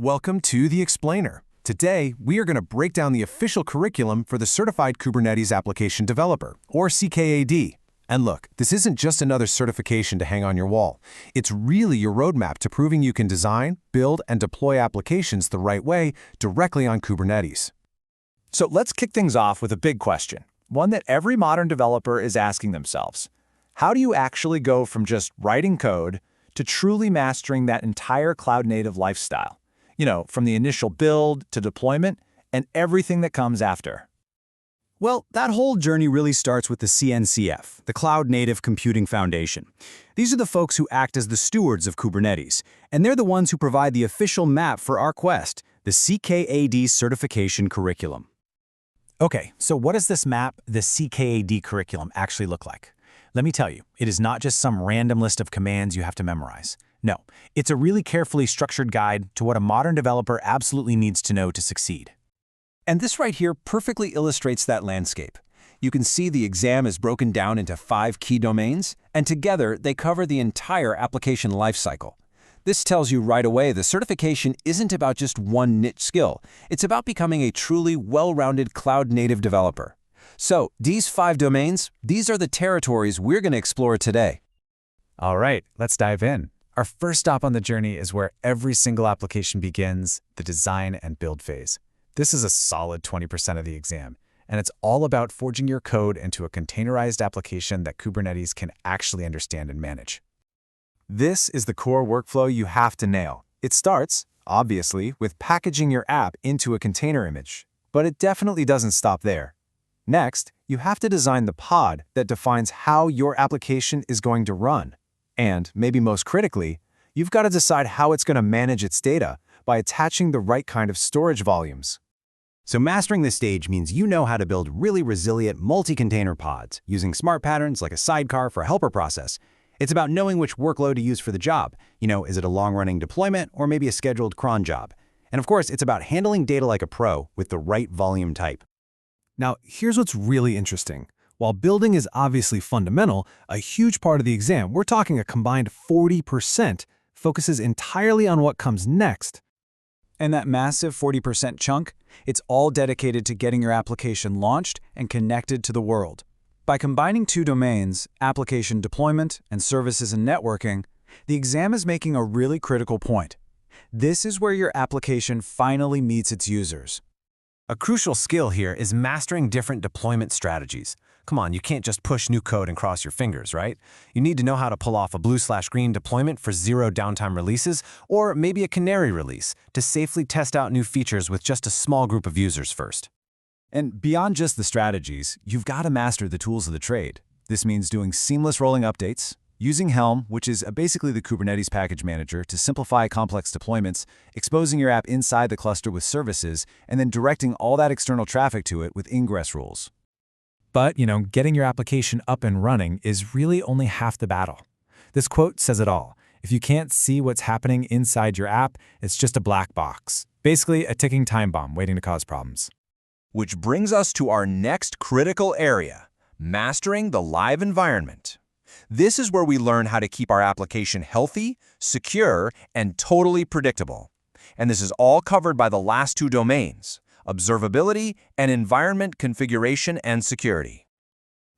Welcome to The Explainer. Today, we are going to break down the official curriculum for the Certified Kubernetes Application Developer, or CKAD. And look, this isn't just another certification to hang on your wall. It's really your roadmap to proving you can design, build, and deploy applications the right way directly on Kubernetes. So let's kick things off with a big question, one that every modern developer is asking themselves. How do you actually go from just writing code to truly mastering that entire cloud-native lifestyle? From the initial build to deployment and everything that comes after. Well, that whole journey really starts with the CNCF, the Cloud Native Computing Foundation. These are the folks who act as the stewards of Kubernetes, and they're the ones who provide the official map for our quest, the CKAD certification curriculum. Okay, so what does this map, the CKAD curriculum, actually look like? Let me tell you, it is not just some random list of commands you have to memorize. No, it's a really carefully structured guide to what a modern developer absolutely needs to know to succeed. And this right here perfectly illustrates that landscape. You can see the exam is broken down into 5 key domains, and together they cover the entire application lifecycle. This tells you right away the certification isn't about just one niche skill. It's about becoming a truly well-rounded cloud-native developer. So, these 5 domains, these are the territories we're going to explore today. All right, let's dive in. Our first stop on the journey is where every single application begins, the design and build phase. This is a solid 20% of the exam, and it's all about forging your code into a containerized application that Kubernetes can actually understand and manage. This is the core workflow you have to nail. It starts, obviously, with packaging your app into a container image, but it definitely doesn't stop there. Next, you have to design the pod that defines how your application is going to run. And, maybe most critically, you've got to decide how it's going to manage its data by attaching the right kind of storage volumes. So mastering this stage means you know how to build really resilient multi-container pods, using smart patterns like a sidecar for a helper process. It's about knowing which workload to use for the job. Is it a long-running deployment or maybe a scheduled cron job? And of course, it's about handling data like a pro with the right volume type. Now, here's what's really interesting. While building is obviously fundamental, a huge part of the exam, we're talking a combined 40%, focuses entirely on what comes next. And that massive 40% chunk, it's all dedicated to getting your application launched and connected to the world. By combining 2 domains, application deployment and services and networking, the exam is making a really critical point. This is where your application finally meets its users. A crucial skill here is mastering different deployment strategies. Come on, you can't just push new code and cross your fingers, right? You need to know how to pull off a blue/green deployment for 0 downtime releases, or maybe a canary release to safely test out new features with just a small group of users first. And beyond just the strategies, you've got to master the tools of the trade. This means doing seamless rolling updates, using Helm, which is basically the Kubernetes package manager, to simplify complex deployments, exposing your app inside the cluster with services, and then directing all that external traffic to it with ingress rules. But, getting your application up and running is really only half the battle. This quote says it all. If you can't see what's happening inside your app, it's just a black box. Basically, a ticking time bomb waiting to cause problems. Which brings us to our next critical area, mastering the live environment. This is where we learn how to keep our application healthy, secure, and totally predictable. And this is all covered by the last 2 domains, observability and environment configuration and security.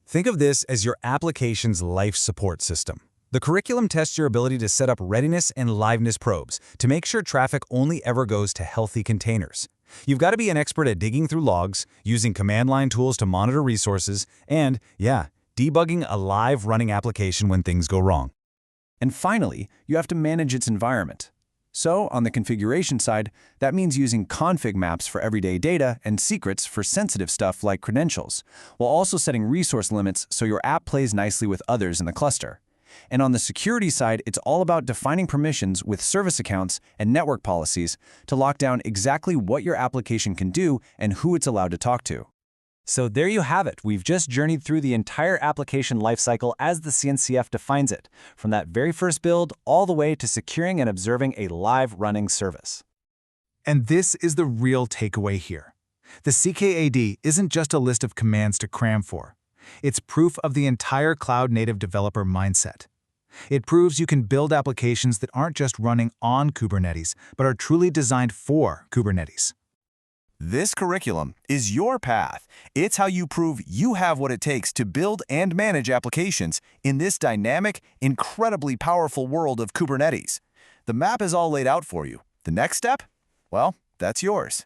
Think of this as your application's life support system. The curriculum tests your ability to set up readiness and liveness probes to make sure traffic only ever goes to healthy containers. You've got to be an expert at digging through logs, using command line tools to monitor resources, and, debugging a live running application when things go wrong. And finally, you have to manage its environment. So, on the configuration side, that means using config maps for everyday data and secrets for sensitive stuff like credentials, while also setting resource limits so your app plays nicely with others in the cluster. And on the security side, it's all about defining permissions with service accounts and network policies to lock down exactly what your application can do and who it's allowed to talk to. So there you have it. We've just journeyed through the entire application lifecycle as the CNCF defines it, from that very first build all the way to securing and observing a live running service. And this is the real takeaway here. The CKAD isn't just a list of commands to cram for. It's proof of the entire cloud-native developer mindset. It proves you can build applications that aren't just running on Kubernetes, but are truly designed for Kubernetes. This curriculum is your path. It's how you prove you have what it takes to build and manage applications in this dynamic, incredibly powerful world of Kubernetes. The map is all laid out for you. The next step? Well, that's yours.